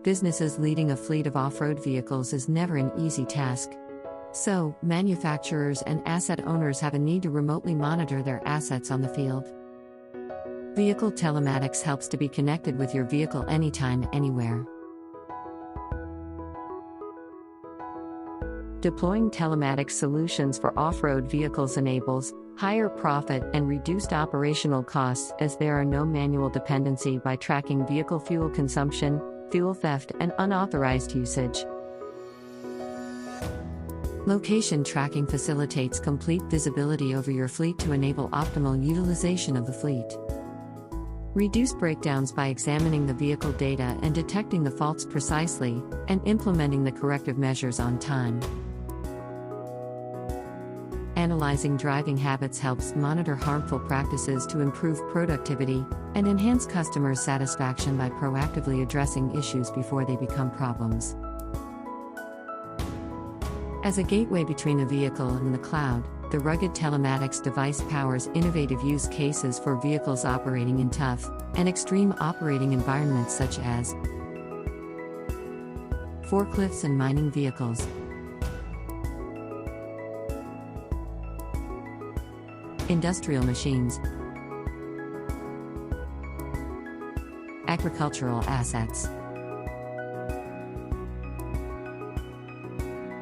Businesses leading a fleet of off-road vehicles is never an easy task. So, manufacturers and asset owners have a need to remotely monitor their assets on the field. Vehicle telematics helps to be connected with your vehicle anytime, anywhere. Deploying telematics solutions for off-road vehicles enables higher profit and reduced operational costs, as there are no manual dependency by tracking vehicle fuel consumption, fuel theft, and unauthorized usage. Location tracking facilitates complete visibility over your fleet to enable optimal utilization of the fleet. Reduce breakdowns by examining the vehicle data and detecting the faults precisely, and implementing the corrective measures on time. Analyzing driving habits helps monitor harmful practices to improve productivity and enhance customer satisfaction by proactively addressing issues before they become problems. As a gateway between the vehicle and the cloud, the rugged telematics device powers innovative use cases for vehicles operating in tough and extreme operating environments such as forklifts and mining vehicles, industrial machines, agricultural assets,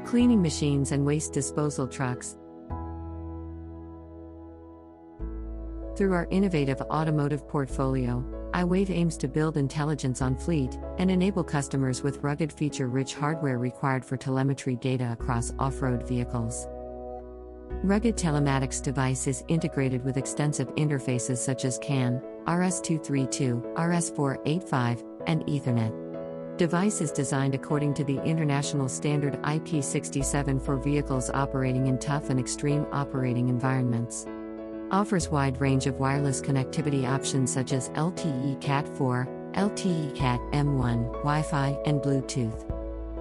cleaning machines and waste disposal trucks. Through our innovative automotive portfolio, iWave aims to build intelligence on fleet and enable customers with rugged feature-rich hardware required for telemetry data across off-road vehicles. Rugged telematics device is integrated with extensive interfaces such as CAN, RS-232, RS-485, and Ethernet. Device is designed according to the international standard IP67 for vehicles operating in tough and extreme operating environments. Offers wide range of wireless connectivity options such as LTE Cat 4, LTE Cat M1, Wi-Fi, and Bluetooth.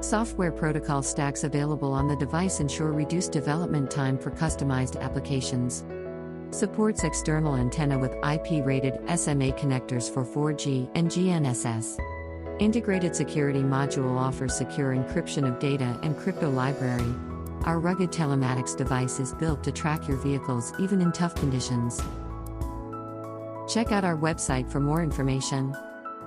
Software protocol stacks available on the device ensure reduced development time for customized applications. Supports external antenna with IP-rated SMA connectors for 4G and GNSS. Integrated security module offers secure encryption of data and crypto library. Our rugged telematics device is built to track your vehicles even in tough conditions. Check out our website for more information.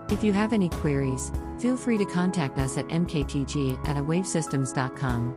If you have any queries, feel free to contact us at mktg@awavesystems.com.